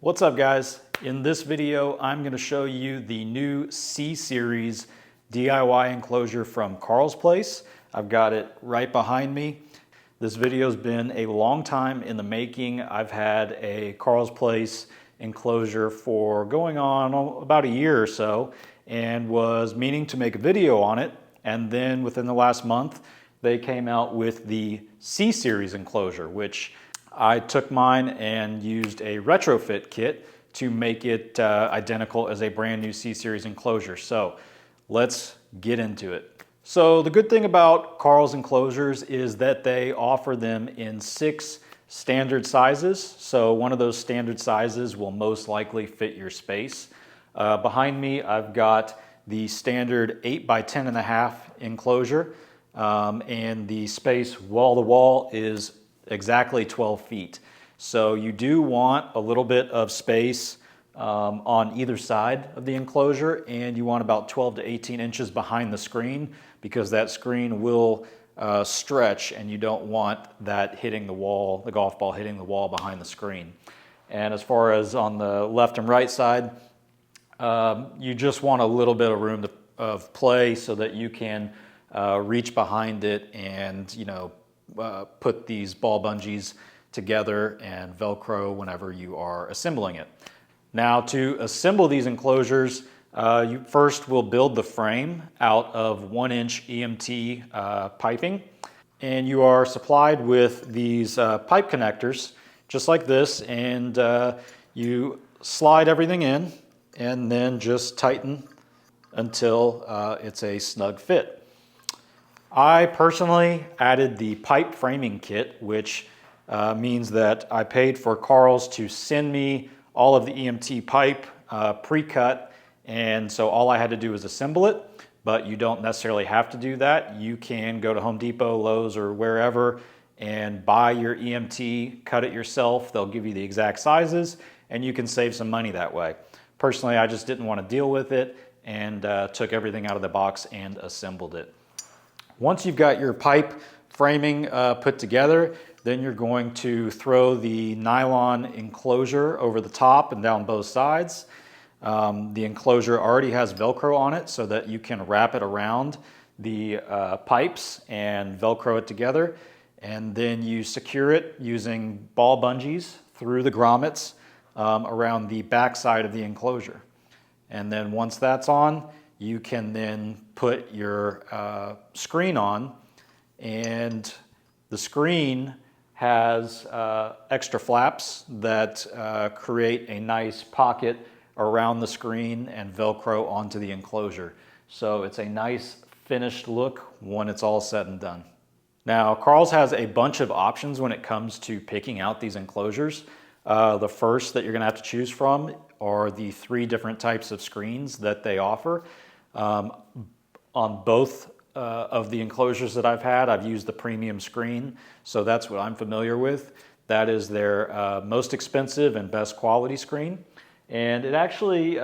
What's up guys? In this video, I'm going to show you the new C-Series DIY enclosure from Carl's Place. I've got it right behind me. This video's been a long time in the making. I've had a Carl's Place enclosure for going on about a year or so and was meaning to make a video on it. And then within the last month, they came out with the C-Series enclosure, which I took mine and used a retrofit kit to make it identical as a brand new C-Series enclosure. So let's get into it. So the good thing about Carl's enclosures is that they offer them in 6 standard sizes. So one of those standard sizes will most likely fit your space. Behind me, I've got the standard 8 by 10.5 enclosure, and the space wall to wall is exactly 12 feet. So you do want a little bit of space on either side of the enclosure, and you want about 12 to 18 inches behind the screen because that screen will stretch and you don't want that hitting the wall, the golf ball hitting the wall behind the screen. And as far as on the left and right side, you just want a little bit of room of play so that you can reach behind it and, put these ball bungees together and Velcro whenever you are assembling it. Now, to assemble these enclosures, you first will build the frame out of 1-inch EMT piping, and you are supplied with these pipe connectors just like this, and you slide everything in and then just tighten until it's a snug fit. I personally added the pipe framing kit, which means that I paid for Carl's to send me all of the EMT pipe pre-cut, and so all I had to do was assemble it, but you don't necessarily have to do that. You can go to Home Depot, Lowe's, or wherever and buy your EMT, cut it yourself. They'll give you the exact sizes, and you can save some money that way. Personally, I just didn't want to deal with it and took everything out of the box and assembled it. Once you've got your pipe framing put together, then you're going to throw the nylon enclosure over the top and down both sides. The enclosure already has Velcro on it so that you can wrap it around the pipes and Velcro it together. And then you secure it using ball bungees through the grommets around the back side of the enclosure. And then once that's on, you can then put your screen on, and the screen has extra flaps that create a nice pocket around the screen and Velcro onto the enclosure. So it's a nice finished look when it's all said and done. Now, Carl's has a bunch of options when it comes to picking out these enclosures. The first that you're gonna have to choose from are the 3 different types of screens that they offer. On both of the enclosures that I've had, I've used the premium screen, so that's what I'm familiar with. That is their most expensive and best quality screen. And it actually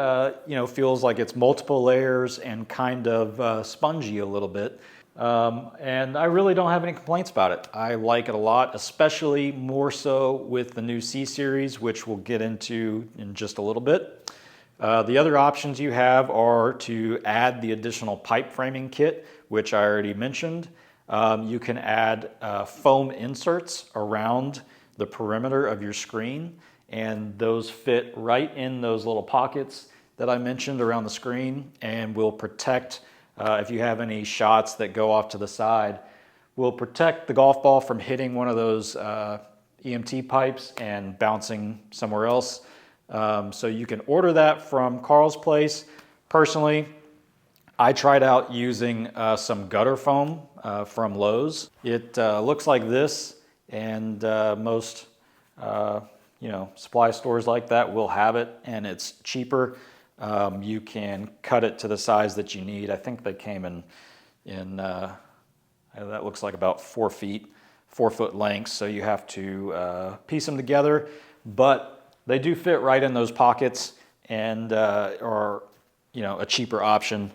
feels like it's multiple layers and kind of spongy a little bit. And I really don't have any complaints about it. I like it a lot, especially more so with the new C-Series, which we'll get into in just a little bit. The other options you have are to add the additional pipe framing kit, which I already mentioned. You can add foam inserts around the perimeter of your screen, and those fit right in those little pockets that I mentioned around the screen and will protect, if you have any shots that go off to the side, will protect the golf ball from hitting one of those EMT pipes and bouncing somewhere else. So you can order that from Carl's Place. Personally, I tried out using some gutter foam from Lowe's. It looks like this, and most supply stores like that will have it, and it's cheaper. You can cut it to the size that you need. I think they came in that looks like about 4 feet, 4-foot lengths, so you have to piece them together, but they do fit right in those pockets and are a cheaper option.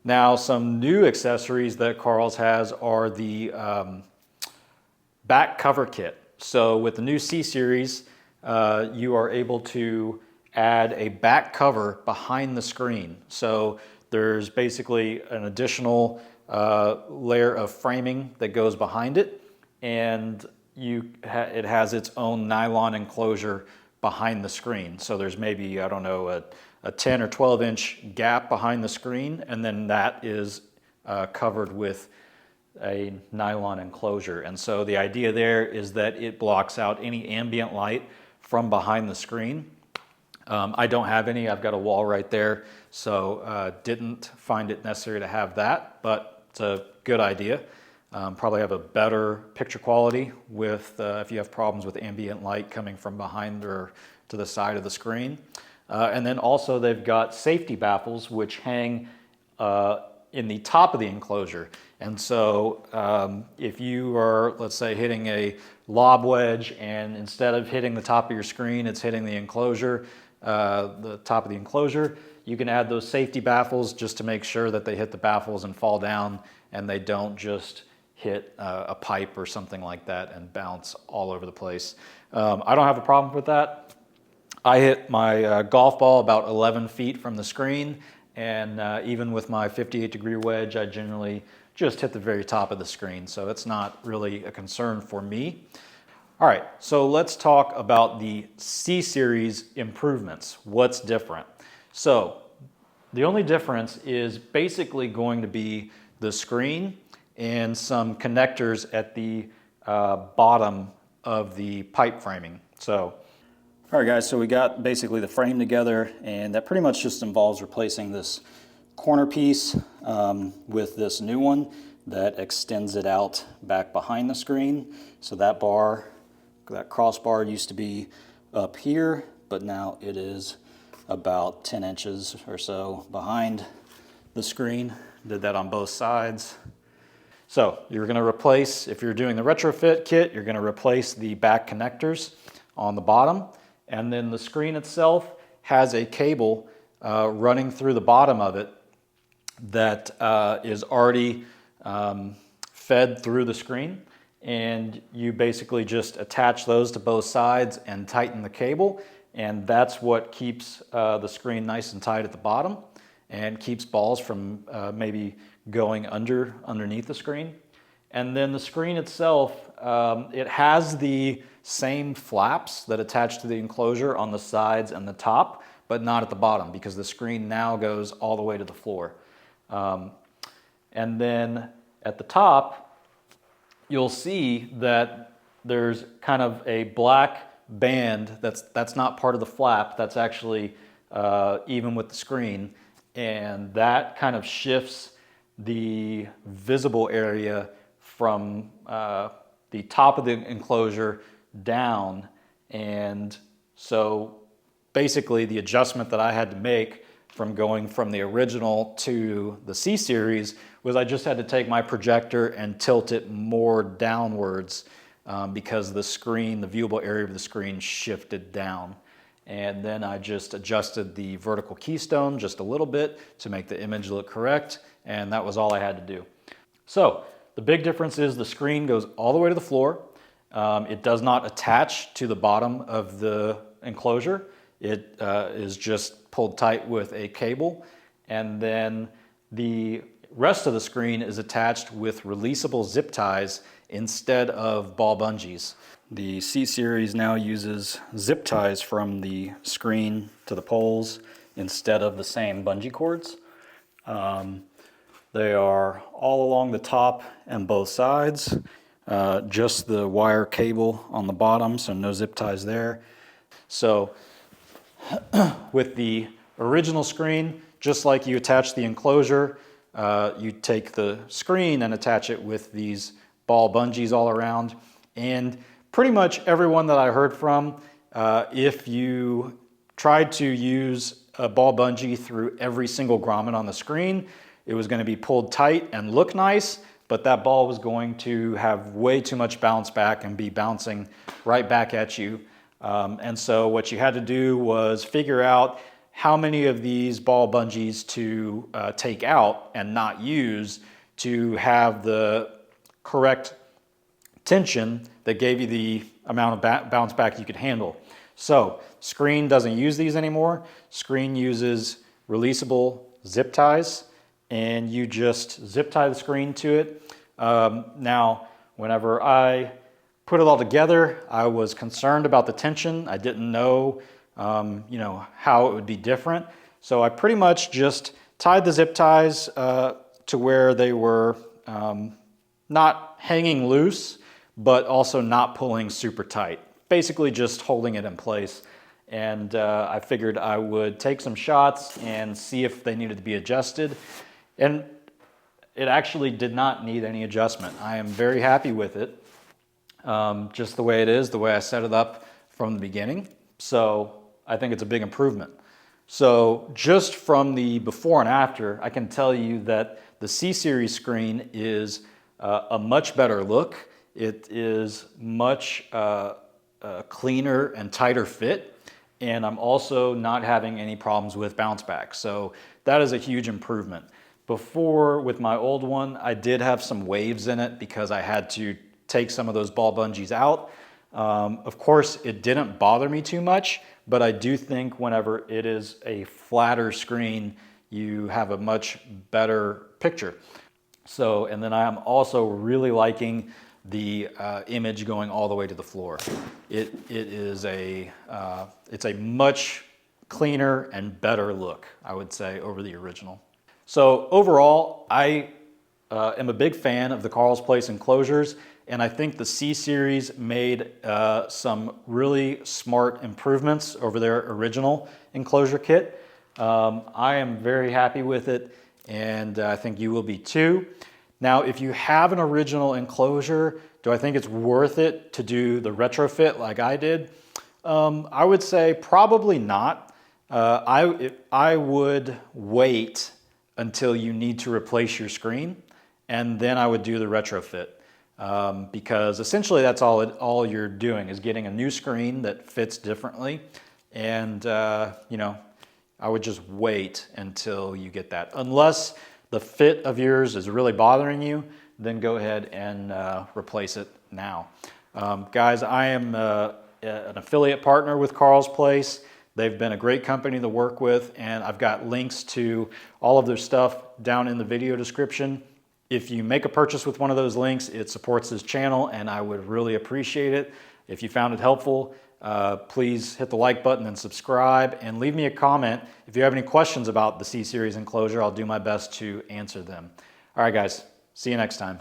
Now, some new accessories that Carl's has are the back cover kit. So with the new C-Series, you are able to add a back cover behind the screen. So there's basically an additional layer of framing that goes behind it, and it has its own nylon enclosure behind the screen. So there's maybe, I don't know, a 10 or 12 inch gap behind the screen, and then that is covered with a nylon enclosure. And so the idea there is that it blocks out any ambient light from behind the screen. I don't have any, I've got a wall right there, so didn't find it necessary to have that, but it's a good idea. Probably have a better picture quality with if you have problems with ambient light coming from behind or to the side of the screen. And then also they've got safety baffles which hang in the top of the enclosure. And so if you are, let's say, hitting a lob wedge and instead of hitting the top of your screen, it's hitting the enclosure, the top of the enclosure, you can add those safety baffles just to make sure that they hit the baffles and fall down and they don't just hit a pipe or something like that and bounce all over the place. I don't have a problem with that. I hit my golf ball about 11 feet from the screen, and even with my 58-degree wedge, I generally just hit the very top of the screen, so it's not really a concern for me. All right, so let's talk about the C-Series improvements. What's different? So the only difference is basically going to be the screen and some connectors at the bottom of the pipe framing. So, all right guys, so we got basically the frame together, and that pretty much just involves replacing this corner piece with this new one that extends it out back behind the screen. So that bar, that crossbar used to be up here, but now it is about 10 inches or so behind the screen. Did that on both sides. So you're going to replace, if you're doing the retrofit kit, you're going to replace the back connectors on the bottom, and then the screen itself has a cable running through the bottom of it that is already fed through the screen, and you basically just attach those to both sides and tighten the cable, and that's what keeps the screen nice and tight at the bottom and keeps balls from maybe going underneath the screen. And then the screen itself, it has the same flaps that attach to the enclosure on the sides and the top, but not at the bottom, because the screen now goes all the way to the floor. And then at the top, you'll see that there's kind of a black band that's not part of the flap, that's actually even with the screen, and that kind of shifts the visible area from the top of the enclosure down. And so basically the adjustment that I had to make from going from the original to the C-Series was I just had to take my projector and tilt it more downwards because the screen, the viewable area of the screen shifted down. And then I just adjusted the vertical keystone just a little bit to make the image look correct, and that was all I had to do. So the big difference is the screen goes all the way to the floor. It does not attach to the bottom of the enclosure. It is just pulled tight with a cable, and then the rest of the screen is attached with releasable zip ties instead of ball bungees. The C-Series now uses zip ties from the screen to the poles instead of the same bungee cords. They are all along the top and both sides, just the wire cable on the bottom, so no zip ties there. So with the original screen, just like you attach the enclosure, you take the screen and attach it with these ball bungees all around. And pretty much everyone that I heard from, if you tried to use a ball bungee through every single grommet on the screen, it was going to be pulled tight and look nice, but that ball was going to have way too much bounce back and be bouncing right back at you. And so what you had to do was figure out how many of these ball bungees to take out and not use to have the correct tension that gave you the amount of bounce back you could handle. So Screen doesn't use these anymore. Screen uses releasable zip ties, and you just zip tie the screen to it. Now, whenever I put it all together, I was concerned about the tension. I didn't know, how it would be different. So I pretty much just tied the zip ties to where they were not hanging loose, but also not pulling super tight. Basically just holding it in place. And I figured I would take some shots and see if they needed to be adjusted. And it actually did not need any adjustment. I am very happy with it. Just the way it is, the way I set it up from the beginning. So I think it's a big improvement. So just from the before and after, I can tell you that the C-Series screen is a much better look. It is much cleaner and tighter fit. And I'm also not having any problems with bounce back. So that is a huge improvement. Before, with my old one, I did have some waves in it because I had to take some of those ball bungees out. Of course, it didn't bother me too much, but I do think whenever it is a flatter screen, you have a much better picture. So, and then I'm also really liking the image going all the way to the floor. It's a much cleaner and better look, I would say, over the original. So overall, I am a big fan of the Carl's Place enclosures, and I think the C-Series made some really smart improvements over their original enclosure kit. I am very happy with it, and I think you will be too. Now, if you have an original enclosure, do I think it's worth it to do the retrofit like I did? I would say probably not. I would wait until you need to replace your screen, and then I would do the retrofit. Because essentially that's all you're doing is getting a new screen that fits differently. And, I would just wait until you get that. Unless the fit of yours is really bothering you, then go ahead and replace it now. Guys, I am an affiliate partner with Carl's Place. They've been a great company to work with, and I've got links to all of their stuff down in the video description. If you make a purchase with one of those links, it supports this channel, and I would really appreciate it. If you found it helpful, please hit the like button and subscribe, and leave me a comment. If you have any questions about the C-Series enclosure, I'll do my best to answer them. All right, guys, see you next time.